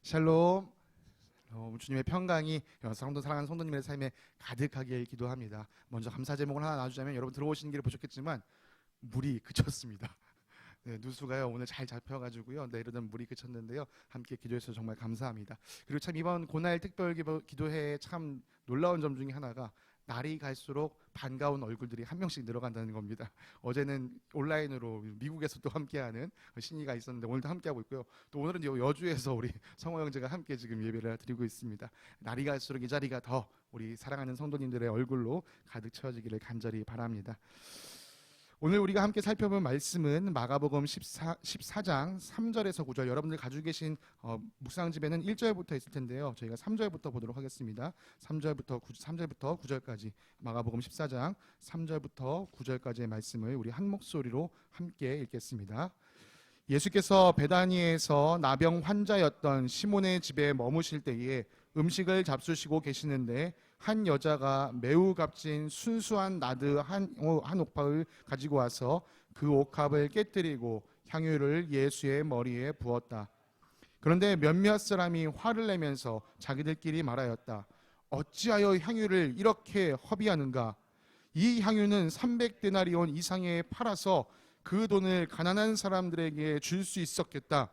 샬롬. 주님의 평강이 성도 사랑하는 성도님의 삶에 가득하길 기도합니다. 먼저 감사 제목을 하나 놔주자면, 여러분 들어오시는 길에 보셨겠지만 물이 그쳤습니다. 네, 누수가요 오늘 잘 잡혀가지고요 내려던 물이 그쳤는데요, 함께 기도해서 정말 감사합니다. 그리고 참 이번 고날 특별 기도회에 참 놀라운 점 중에 하나가, 날이 갈수록 반가운 얼굴들이 한 명씩 늘어간다는 겁니다. 어제는 온라인으로 미국에서 또 함께하는 신이가 있었는데 오늘도 함께하고 있고요. 또 오늘은 여주에서 우리 성호 형제가 함께 지금 예배를 드리고 있습니다. 날이 갈수록 이 자리가 더 우리 사랑하는 성도님들의 얼굴로 가득 채워지기를 간절히 바랍니다. 오늘 우리가 함께 살펴볼 말씀은 마가복음 14장 3절에서 9절, 여러분들 가지고 계신 묵상집에는 1절부터 있을 텐데요, 저희가 3절부터 보도록 하겠습니다. 3절부터 9절까지 마가복음 14장 3절부터 9절까지의 말씀을 우리 한 목소리로 함께 읽겠습니다. 예수께서 베다니에서 나병 환자였던 시몬의 집에 머무실 때에 음식을 잡수시고 계시는데, 한 여자가 매우 값진 순수한 나드 한 옥합을 가지고 와서 그 옥합을 깨뜨리고 향유를 예수의 머리에 부었다. 그런데 몇몇 사람이 화를 내면서 자기들끼리 말하였다. 어찌하여 향유를 이렇게 허비하는가? 이 향유는 300데나리온 이상에 팔아서 그 돈을 가난한 사람들에게 줄 수 있었겠다.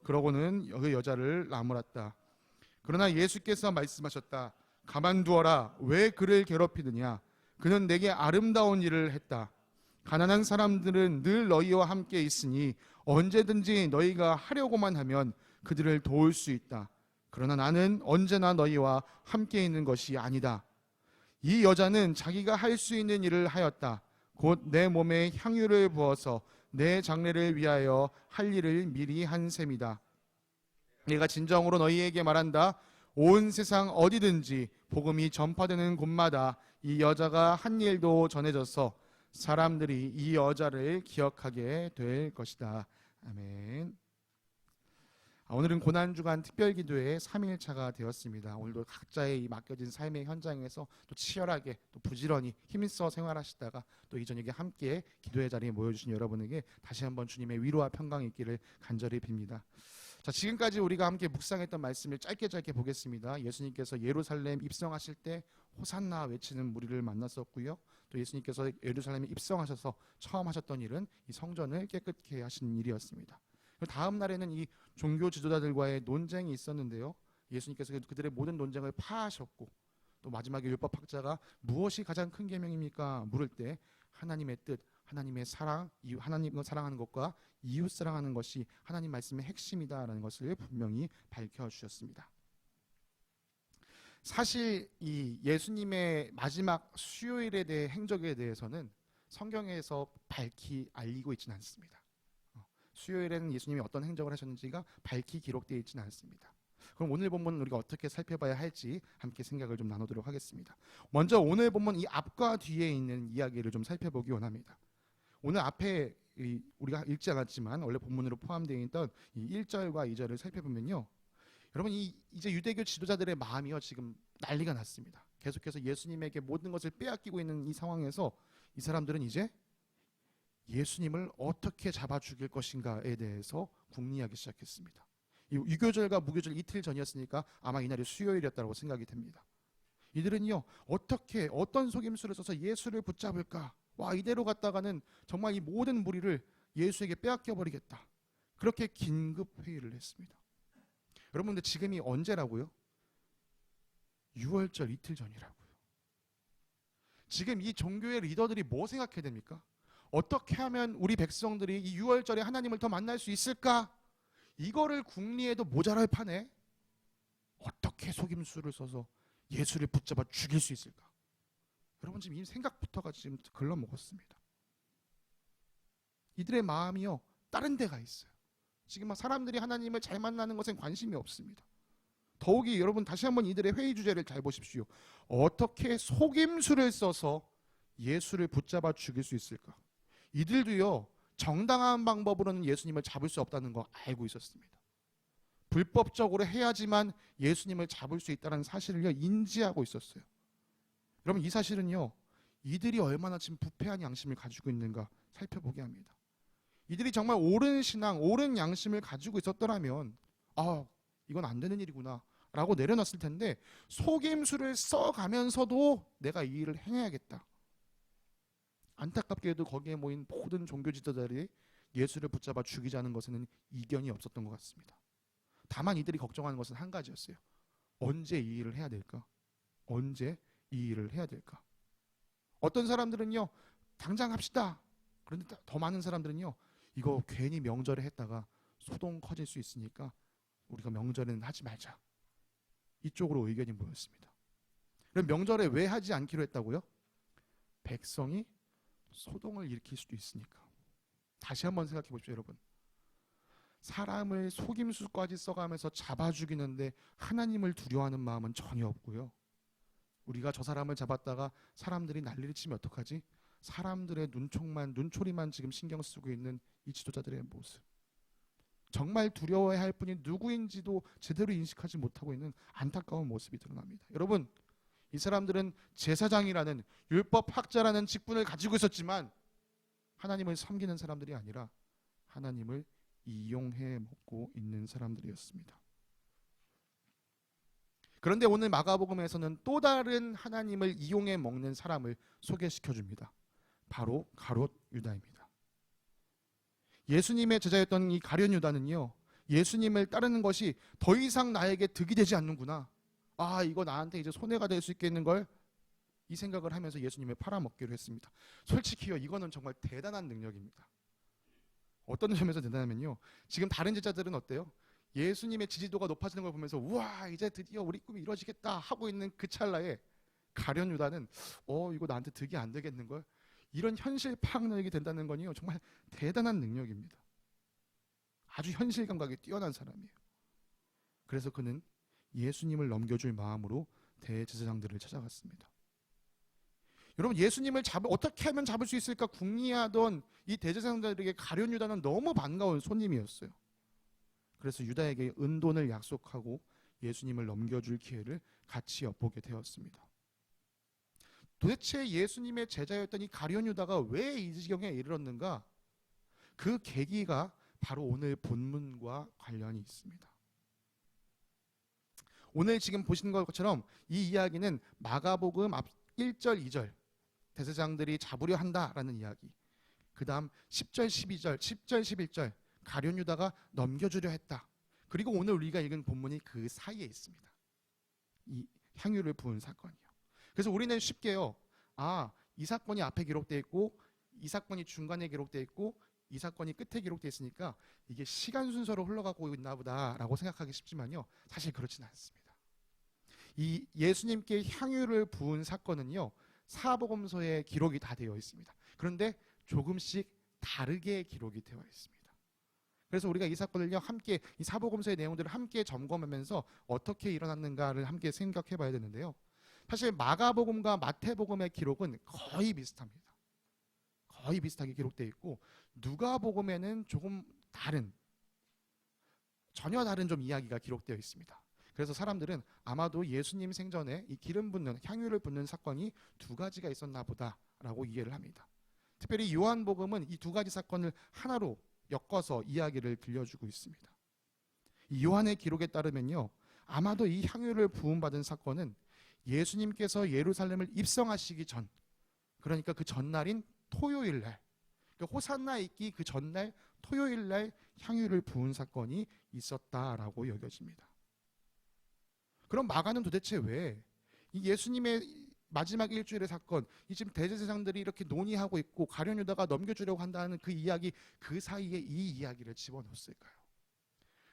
그러고는 그 여자를 나무랐다. 그러나 예수께서 말씀하셨다. 가만두어라. 왜 그를 괴롭히느냐? 그는 내게 아름다운 일을 했다. 가난한 사람들은 늘 너희와 함께 있으니 언제든지 너희가 하려고만 하면 그들을 도울 수 있다. 그러나 나는 언제나 너희와 함께 있는 것이 아니다. 이 여자는 자기가 할 수 있는 일을 하였다. 곧 내 몸에 향유를 부어서 내 장례를 위하여 할 일을 미리 한 셈이다. 내가 진정으로 너희에게 말한다. 온 세상 어디든지 복음이 전파되는 곳마다 이 여자가 한 일도 전해져서 사람들이 이 여자를 기억하게 될 것이다. 아멘. 오늘은 고난주간 특별기도의 3일차가 되었습니다. 오늘도 각자의 이 맡겨진 삶의 현장에서 또 치열하게 또 부지런히 힘써 생활하시다가 또 이 저녁에 함께 기도의 자리에 모여주신 여러분에게 다시 한번 주님의 위로와 평강이 있기를 간절히 빕니다. 자, 지금까지 우리가 함께 묵상했던 말씀을 짧게 보겠습니다. 예수님께서 예루살렘 입성하실 때 호산나 외치는 무리를 만났었고요. 또 예수님께서 예루살렘에 입성하셔서 처음 하셨던 일은 이 성전을 깨끗게 하신 일이었습니다. 다음 날에는 이 종교 지도자들과의 논쟁이 있었는데요, 예수님께서 그들의 모든 논쟁을 파하셨고, 또 마지막에 율법학자가 무엇이 가장 큰 계명입니까? 물을 때 하나님의 뜻, 하나님의 사랑, 하나님을 사랑하는 것과 이웃 사랑하는 것이 하나님 말씀의 핵심이다라는 것을 분명히 밝혀주셨습니다. 사실 이 예수님의 마지막 수요일에 대해 행적에 대해서는 성경에서 밝히 알리고 있지는 않습니다. 수요일에는 예수님이 어떤 행적을 하셨는지가 밝히 기록되어 있지는 않습니다. 그럼 오늘 본문은 우리가 어떻게 살펴봐야 할지 함께 생각을 좀 나누도록 하겠습니다. 먼저 오늘 본문 이 앞과 뒤에 있는 이야기를 좀 살펴보기 원합니다. 오늘 앞에 우리가 읽지 않았지만 원래 본문으로 포함되어 있던 이 1절과 2절을 살펴보면요, 여러분 이제 유대교 지도자들의 마음이요 지금 난리가 났습니다. 계속해서 예수님에게 모든 것을 빼앗기고 있는 이 상황에서 이 사람들은 이제 예수님을 어떻게 잡아 죽일 것인가에 대해서 궁리하기 시작했습니다. 이 유교절과 무교절 이틀 전이었으니까 아마 이날이 수요일이었다고 생각이 됩니다. 이들은요 어떤 속임수를 써서 예수를 붙잡을까, 와 이대로 갔다가는 정말 이 모든 무리를 예수에게 빼앗겨 버리겠다, 그렇게 긴급 회의를 했습니다. 여러분, 근데 지금이 언제라고요? 6월절 이틀 전이라고요. 지금 이 종교의 리더들이 뭐 생각해야 됩니까? 어떻게 하면 우리 백성들이 이 6월절에 하나님을 더 만날 수 있을까? 이거를 궁리해도 모자랄 판에 어떻게 속임수를 써서 예수를 붙잡아 죽일 수 있을까? 여러분, 지금 이 생각부터가 지금 글러먹었습니다. 이들의 마음이요 다른 데가 있어요. 지금 막 사람들이 하나님을 잘 만나는 것엔 관심이 없습니다. 더욱이 여러분 다시 한번 이들의 회의 주제를 잘 보십시오. 어떻게 속임수를 써서 예수를 붙잡아 죽일 수 있을까? 이들도요 정당한 방법으로는 예수님을 잡을 수 없다는 거 알고 있었습니다. 불법적으로 해야지만 예수님을 잡을 수 있다는 사실을 인지하고 있었어요. 여러분, 이 사실은요 이들이 얼마나 지금 부패한 양심을 가지고 있는가 살펴보게 합니다. 이들이 정말 옳은 신앙, 옳은 양심을 가지고 있었더라면 이건 안 되는 일이구나 라고 내려놨을 텐데 속임수를 써가면서도 내가 이 일을 행해야겠다. 안타깝게도 거기에 모인 모든 종교 지도자들이 예수를 붙잡아 죽이자는 것에는 이견이 없었던 것 같습니다. 다만 이들이 걱정하는 것은 한 가지였어요. 언제 이 일을 해야 될까? 언제 이 일을 해야 될까? 어떤 사람들은요, 당장 합시다. 그런데 더 많은 사람들은요, 이거 괜히 명절에 했다가 소동 커질 수 있으니까 우리가 명절에는 하지 말자. 이쪽으로 의견이 모였습니다. 그럼 명절에 왜 하지 않기로 했다고요? 백성이 소동을 일으킬 수도 있으니까. 다시 한번 생각해 보십시오, 여러분. 사람을 속임수까지 써가면서 잡아 죽이는데 하나님을 두려워하는 마음은 전혀 없고요. 우리가 저 사람을 잡았다가 사람들이 난리를 치면 어떡하지? 사람들의 눈초리만 지금 신경 쓰고 있는 이 지도자들의 모습. 정말 두려워해야 할 분이 누구인지도 제대로 인식하지 못하고 있는 안타까운 모습이 드러납니다. 여러분, 이 사람들은 제사장이라는 율법학자라는 직분을 가지고 있었지만 하나님을 섬기는 사람들이 아니라 하나님을 이용해 먹고 있는 사람들이었습니다. 그런데 오늘 마가복음에서는 또 다른 하나님을 이용해 먹는 사람을 소개시켜 줍니다. 바로 가룟 유다입니다. 예수님의 제자였던 이 가룟 유다는요, 예수님을 따르는 것이 더 이상 나에게 득이 되지 않는구나. 아, 이거 나한테 이제 손해가 될 수 있겠는걸? 이 생각을 하면서 예수님을 팔아먹기로 했습니다. 솔직히요, 이거는 정말 대단한 능력입니다. 어떤 점에서 대단하면요, 지금 다른 제자들은 어때요? 예수님의 지지도가 높아지는 걸 보면서 우와, 이제 드디어 우리 꿈이 이루어지겠다 하고 있는 그 찰나에 가룟 유다는 이거 나한테 득이 안 되겠는걸? 이런 현실 파악 능력이 된다는 건요, 정말 대단한 능력입니다. 아주 현실 감각이 뛰어난 사람이에요. 그래서 그는 예수님을 넘겨줄 마음으로 대제사장들을 찾아갔습니다. 여러분, 예수님을 어떻게 하면 잡을 수 있을까 궁리하던 이 대제사장들에게 가룟 유다는 너무 반가운 손님이었어요. 그래서 유다에게 은돈을 약속하고 예수님을 넘겨줄 기회를 같이 엿보게 되었습니다. 도대체 예수님의 제자였던 이 가룟 유다가 왜 이 지경에 이르렀는가? 그 계기가 바로 오늘 본문과 관련이 있습니다. 오늘 지금 보시는 것처럼 이 이야기는 마가복음 앞 1절, 2절 대제사장들이 잡으려 한다라는 이야기, 그 다음 10절, 12절, 10절, 11절 가룟 유다가 넘겨주려 했다. 그리고 오늘 우리가 읽은 본문이 그 사이에 있습니다. 이 향유를 부은 사건이요. 그래서 우리는 쉽게요, 이 사건이 앞에 기록되어 있고 이 사건이 중간에 기록되어 있고 이 사건이 끝에 기록되어 있으니까 이게 시간 순서로 흘러가고 있나 보다라고 생각하기 쉽지만요, 사실 그렇지는 않습니다. 이 예수님께 향유를 부은 사건은요, 사복음서에 기록이 다 되어 있습니다. 그런데 조금씩 다르게 기록이 되어 있습니다. 그래서 우리가 이 사건을요, 함께 이 사복음서의 내용들을 함께 점검하면서 어떻게 일어났는가를 함께 생각해 봐야 되는데요. 사실 마가복음과 마태복음의 기록은 거의 비슷합니다. 거의 비슷하게 기록되어 있고 누가복음에는 조금 전혀 다른 좀 이야기가 기록되어 있습니다. 그래서 사람들은 아마도 예수님 생전에 이 기름 붓는, 향유를 붓는 사건이 두 가지가 있었나 보다라고 이해를 합니다. 특별히 요한복음은 이 두 가지 사건을 하나로 엮어서 이야기를 들려주고 있습니다. 이 요한의 기록에 따르면요, 아마도 이 향유를 부음받은 사건은 예수님께서 예루살렘을 입성하시기 전, 그러니까 그 전날인 토요일날, 그러니까 호산나 있기 그 전날 토요일날 향유를 부은 사건이 있었다라고 여겨집니다. 그럼 마가는 도대체 왜 이 예수님의 마지막 일주일의 사건, 이 지금 대제사장들이 이렇게 논의하고 있고 가룟 유다가 넘겨주려고 한다는 그 이야기, 그 사이에 이 이야기를 집어넣었을까요?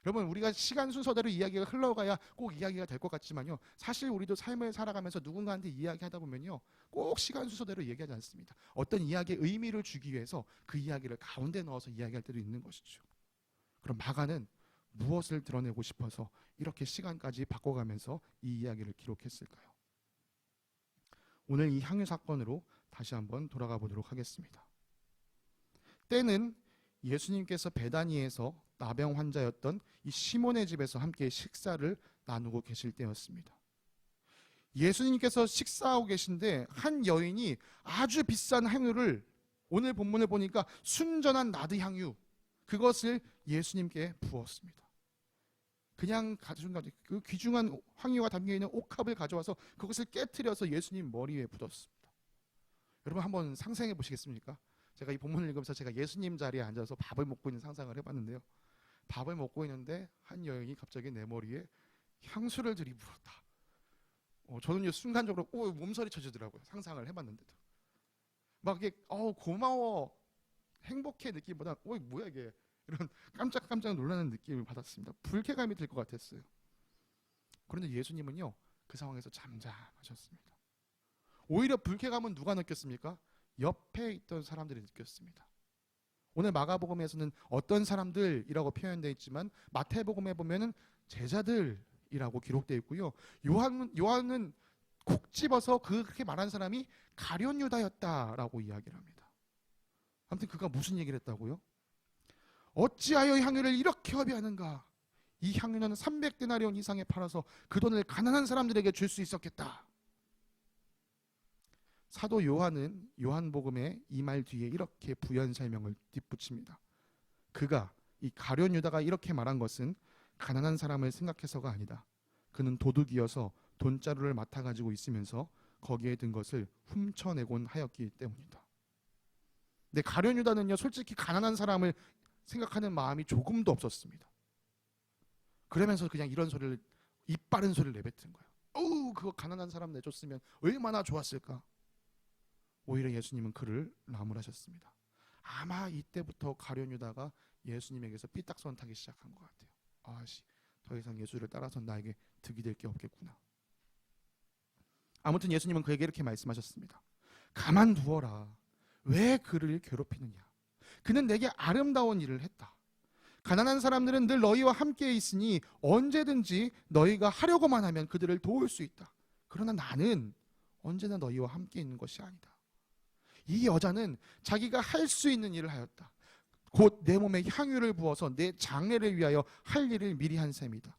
여러분, 우리가 시간 순서대로 이야기가 흘러가야 꼭 이야기가 될 것 같지만요, 사실 우리도 삶을 살아가면서 누군가한테 이야기하다 보면요, 꼭 시간 순서대로 얘기하지 않습니다. 어떤 이야기에 의미를 주기 위해서 그 이야기를 가운데 넣어서 이야기할 때도 있는 것이죠. 그럼 마가는 무엇을 드러내고 싶어서 이렇게 시간까지 바꿔가면서 이 이야기를 기록했을까요? 오늘 이 향유 사건으로 다시 한번 돌아가 보도록 하겠습니다. 때는 예수님께서 베다니에서 나병 환자였던 이 시몬의 집에서 함께 식사를 나누고 계실 때였습니다. 예수님께서 식사하고 계신데 한 여인이 아주 비싼 향유를, 오늘 본문을 보니까 순전한 나드 향유, 그것을 예수님께 부었습니다. 그냥 가져온 게 아니라 그 귀중한 황유가 담겨있는 옥합을 가져와서 그것을 깨트려서 예수님 머리에 묻었습니다. 여러분 한번 상상해 보시겠습니까? 제가 이 본문을 읽으면서 제가 예수님 자리에 앉아서 밥을 먹고 있는 상상을 해봤는데요. 밥을 먹고 있는데 한 여인이 갑자기 내 머리에 향수를 들이부었다. 저는 순간적으로 몸서리 쳐지더라고요. 상상을 해봤는데도 막 이게 고마워 행복해 느낌보다 뭐야 이게 이런 깜짝 놀라는 느낌을 받았습니다. 불쾌감이 들 것 같았어요. 그런데 예수님은요 그 상황에서 잠잠하셨습니다. 오히려 불쾌감은 누가 느꼈습니까? 옆에 있던 사람들이 느꼈습니다. 오늘 마가복음에서는 어떤 사람들이라고 표현되어 있지만 마태복음에 보면은 제자들이라고 기록되어 있고요. 요한은 콕 집어서 그렇게 말한 사람이 가룟 유다였다라고 이야기를 합니다. 아무튼 그가 무슨 얘기를 했다고요? 어찌하여 향유를 이렇게 허비하는가? 이 향유는 300데나리온 이상에 팔아서 그 돈을 가난한 사람들에게 줄 수 있었겠다. 사도 요한은 요한복음의 이 말 뒤에 이렇게 부연 설명을 덧붙입니다. 그가 이 가룟 유다가 이렇게 말한 것은 가난한 사람을 생각해서가 아니다. 그는 도둑이어서 돈자루를 맡아 가지고 있으면서 거기에 든 것을 훔쳐내곤 하였기 때문이다. 근데 가룟 유다는요 솔직히 가난한 사람을 생각하는 마음이 조금도 없었습니다. 그러면서 그냥 이런 소리를 입 바른 소리를 내뱉은 거예요. 그거 가난한 사람 내줬으면 얼마나 좋았을까. 오히려 예수님은 그를 나무라셨습니다. 아마 이때부터 가룟 유다가 예수님에게서 삐딱선 타기 시작한 것 같아요. 더 이상 예수를 따라서 나에게 득이 될 게 없겠구나. 아무튼 예수님은 그에게 이렇게 말씀하셨습니다. 가만두어라. 왜 그를 괴롭히느냐. 그는 내게 아름다운 일을 했다. 가난한 사람들은 늘 너희와 함께 있으니 언제든지 너희가 하려고만 하면 그들을 도울 수 있다. 그러나 나는 언제나 너희와 함께 있는 것이 아니다. 이 여자는 자기가 할 수 있는 일을 하였다. 곧 내 몸에 향유를 부어서 내 장례를 위하여 할 일을 미리 한 셈이다.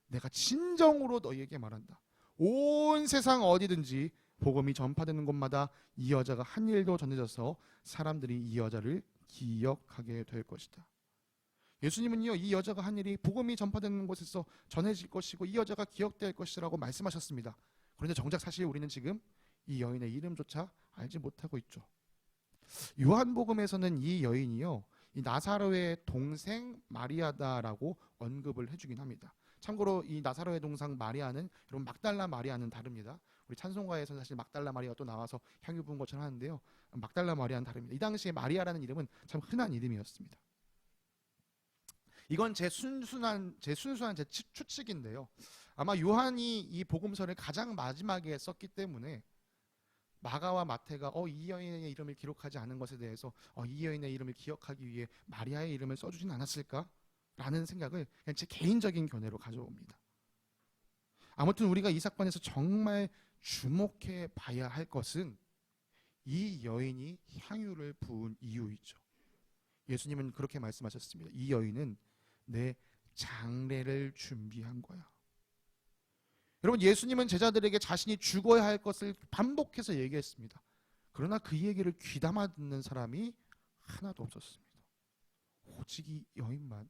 내가 진정으로 너희에게 말한다. 온 세상 어디든지 복음이 전파되는 곳마다 이 여자가 한 일도 전해져서 사람들이 이 여자를 기억하게 될 것이다. 예수님은요 이 여자가 한 일이 복음이 전파되는 곳에서 전해질 것이고 이 여자가 기억될 것이라고 말씀하셨습니다. 그런데 정작 사실 우리는 지금 이 여인의 이름조차 알지 못하고 있죠. 요한복음에서는 이 여인이요 이 나사로의 동생 마리아다라고 언급을 해주긴 합니다. 참고로 이 나사로의 동생 마리아는 여러분 막달라 마리아는 다릅니다. 우리 찬송가에서는 사실 막달라 마리아가 또 나와서 향유 부은 것처럼 하는데요. 막달라 마리아는 다릅니다. 이 당시에 마리아라는 이름은 참 흔한 이름이었습니다. 이건 제 순수한 추측인데요. 아마 요한이 이 복음서를 가장 마지막에 썼기 때문에 마가와 마태가 이 여인의 이름을 기록하지 않은 것에 대해서 이 여인의 이름을 기억하기 위해 마리아의 이름을 써주진 않았을까라는 생각을 그냥 제 개인적인 견해로 가져옵니다. 아무튼 우리가 이 사건에서 정말 주목해 봐야 할 것은 이 여인이 향유를 부은 이유이죠. 예수님은 그렇게 말씀하셨습니다. 이 여인은 내 장례를 준비한 거야. 여러분 예수님은 제자들에게 자신이 죽어야 할 것을 반복해서 얘기했습니다. 그러나 그 얘기를 귀담아 듣는 사람이 하나도 없었습니다. 오직 이 여인만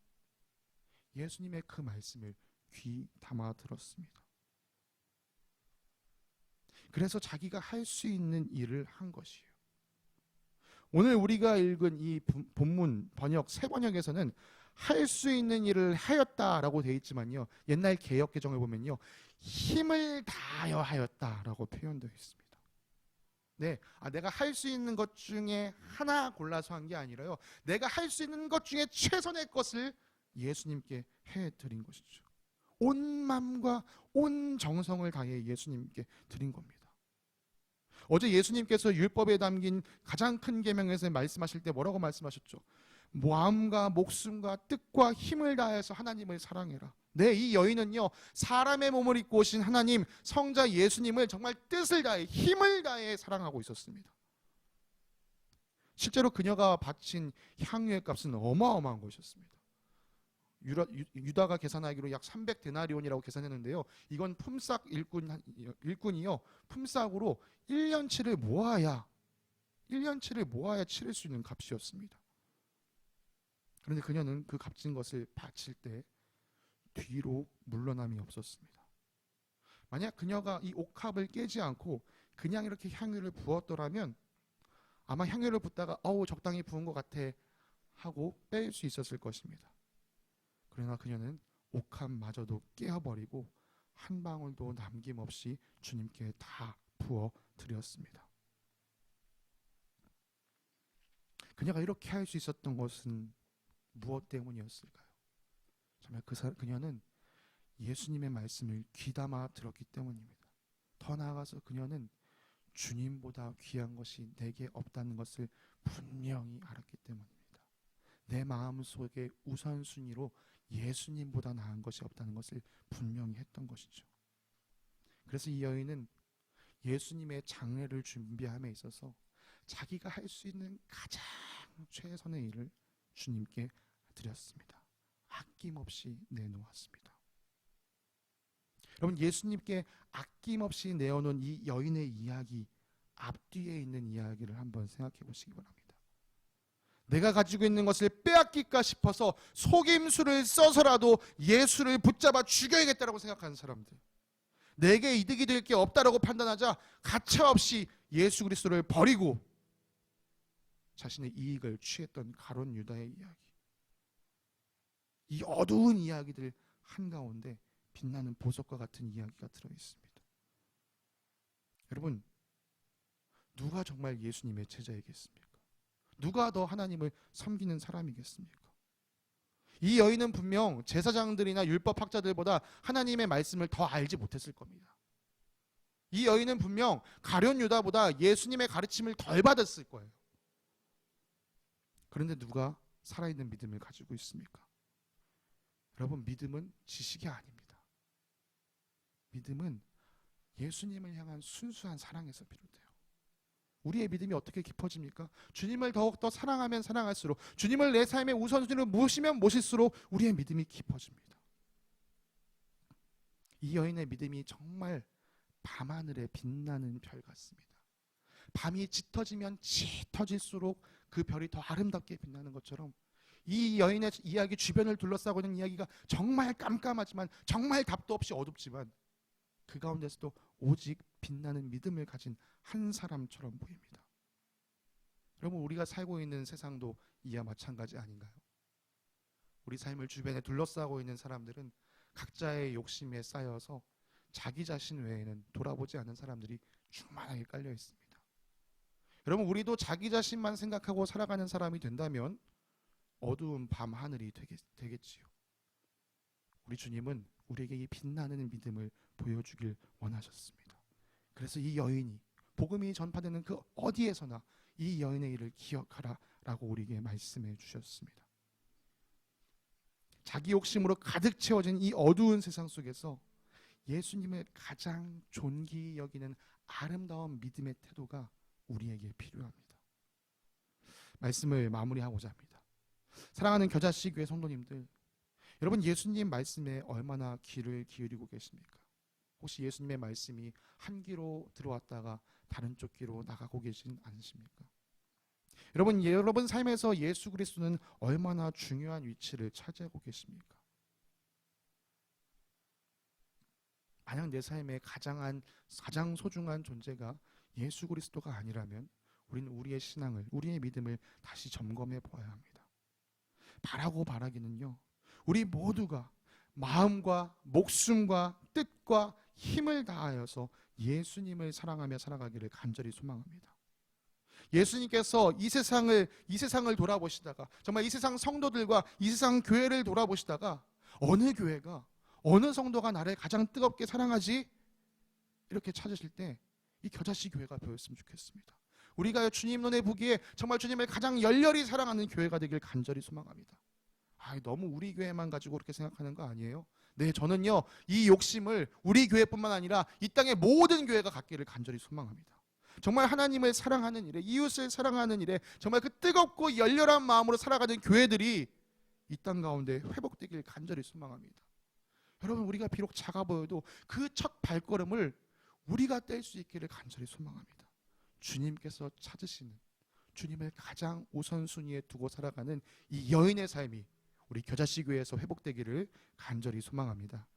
예수님의 그 말씀을 귀담아 들었습니다. 그래서 자기가 할 수 있는 일을 한 것이에요. 오늘 우리가 읽은 이 본문 번역 새 번역에서는 할 수 있는 일을 하였다라고 되어 있지만요. 옛날 개역 개정을 보면요. 힘을 다하여 하였다라고 표현되어 있습니다. 네, 내가 할 수 있는 것 중에 하나 골라서 한 게 아니라요. 내가 할 수 있는 것 중에 최선의 것을 예수님께 해드린 것이죠. 온 마음과 온 정성을 다해 예수님께 드린 겁니다. 어제 예수님께서 율법에 담긴 가장 큰 계명에서 말씀하실 때 뭐라고 말씀하셨죠? 마음과 목숨과 뜻과 힘을 다해서 하나님을 사랑해라. 네, 이 여인은요 사람의 몸을 입고 오신 하나님 성자 예수님을 정말 뜻을 다해 힘을 다해 사랑하고 있었습니다. 실제로 그녀가 바친 향유의 값은 어마어마한 것이었습니다. 유다가 계산하기로 약 300데나리온이라고 계산했는데요. 이건 품삯 일꾼이요. 품삯으로 1년치를 모아야 치를 수 있는 값이었습니다. 그런데 그녀는 그 값진 것을 바칠 때 뒤로 물러남이 없었습니다. 만약 그녀가 이 옥합을 깨지 않고 그냥 이렇게 향유를 부었더라면 아마 향유를 붓다가 적당히 부은 것 같아 하고 뺄 수 있었을 것입니다. 그러나 그녀는 옥합마저도 깨어버리고 한 방울도 남김없이 주님께 다 부어 드렸습니다. 그녀가 이렇게 할 수 있었던 것은 무엇 때문이었을까요? 정말 그녀는 예수님의 말씀을 귀담아 들었기 때문입니다. 더 나아가서 그녀는 주님보다 귀한 것이 내게 없다는 것을 분명히 알았기 때문입니다. 내 마음속에 우선순위로 예수님보다 나은 것이 없다는 것을 분명히 했던 것이죠. 그래서 이 여인은 예수님의 장례를 준비함에 있어서 자기가 할 수 있는 가장 최선의 일을 주님께 드렸습니다. 아낌없이 내놓았습니다. 여러분, 예수님께 아낌없이 내어놓은 이 여인의 이야기 앞뒤에 있는 이야기를 한번 생각해 보시기 바랍니다. 내가 가지고 있는 것을 빼앗길까 싶어서 속임수를 써서라도 예수를 붙잡아 죽여야겠다라고 생각하는 사람들, 내게 이득이 될 게 없다라고 판단하자 가차없이 예수 그리스도를 버리고 자신의 이익을 취했던 가룟 유다의 이야기, 이 어두운 이야기들 한가운데 빛나는 보석과 같은 이야기가 들어있습니다. 여러분, 누가 정말 예수님의 제자이겠습니까? 누가 더 하나님을 섬기는 사람이겠습니까? 이 여인은 분명 제사장들이나 율법학자들보다 하나님의 말씀을 더 알지 못했을 겁니다. 이 여인은 분명 가룟 유다보다 예수님의 가르침을 덜 받았을 거예요. 그런데 누가 살아있는 믿음을 가지고 있습니까? 여러분, 믿음은 지식이 아닙니다. 믿음은 예수님을 향한 순수한 사랑에서 비롯돼요. 우리의 믿음이 어떻게 깊어집니까? 주님을 더욱더 사랑하면 사랑할수록, 주님을 내 삶의 우선순위로 모시면 모실수록 우리의 믿음이 깊어집니다. 이 여인의 믿음이 정말 밤하늘에 빛나는 별 같습니다. 밤이 짙어지면 짙어질수록 그 별이 더 아름답게 빛나는 것처럼 이 여인의 이야기, 주변을 둘러싸고 있는 이야기가 정말 깜깜하지만, 정말 답도 없이 어둡지만 그 가운데서도 오직 빛나는 믿음을 가진 한 사람처럼 보입니다. 여러분, 우리가 살고 있는 세상도 이와 마찬가지 아닌가요? 우리 삶을 주변에 둘러싸고 있는 사람들은 각자의 욕심에 쌓여서 자기 자신 외에는 돌아보지 않는 사람들이 충만하게 깔려 있습니다. 여러분, 우리도 자기 자신만 생각하고 살아가는 사람이 된다면 어두운 밤 하늘이 되겠지요. 우리 주님은 우리에게 이 빛나는 믿음을 보여주길 원하셨습니다. 그래서 이 여인이, 복음이 전파되는 그 어디에서나 이 여인의 일을 기억하라 라고 우리에게 말씀해 주셨습니다. 자기 욕심으로 가득 채워진 이 어두운 세상 속에서 예수님을 가장 존귀히 여기는 아름다운 믿음의 태도가 우리에게 필요합니다. 말씀을 마무리하고자 합니다. 사랑하는 겨자씨 교회 성도님들, 여러분, 예수님 말씀에 얼마나 귀를 기울이고 계십니까? 혹시 예수님의 말씀이 한 귀로 들어왔다가 다른 쪽 귀로 나가고 계신 않으십니까? 여러분 삶에서 예수 그리스도는 얼마나 중요한 위치를 차지하고 계십니까? 만약 내 삶의 가장 소중한 존재가 예수 그리스도가 아니라면 우리는 우리의 신앙을, 우리의 믿음을 다시 점검해 보아야 합니다. 바라기는요, 우리 모두가 마음과 목숨과 뜻과 힘을 다하여서 예수님을 사랑하며 살아가기를 간절히 소망합니다. 예수님께서 이 세상을 돌아보시다가, 정말 이 세상 성도들과 이 세상 교회를 돌아보시다가, 어느 교회가, 어느 성도가 나를 가장 뜨겁게 사랑하지? 이렇게 찾으실 때 이 겨자씨 교회가 되었으면 좋겠습니다. 우리가 주님 눈에 보기에 정말 주님을 가장 열렬히 사랑하는 교회가 되길 간절히 소망합니다. 너무 우리 교회만 가지고 그렇게 생각하는 거 아니에요? 네, 저는요, 이 욕심을 우리 교회뿐만 아니라 이 땅의 모든 교회가 갖기를 간절히 소망합니다. 정말 하나님을 사랑하는 일에, 이웃을 사랑하는 일에 정말 그 뜨겁고 열렬한 마음으로 살아가는 교회들이 이 땅 가운데 회복되길 간절히 소망합니다. 여러분, 우리가 비록 작아 보여도 그 첫 발걸음을 우리가 뗄 수 있기를 간절히 소망합니다. 주님께서 찾으시는, 주님을 가장 우선순위에 두고 살아가는 이 여인의 삶이 우리 겨자씨 교회에서 회복되기를 간절히 소망합니다.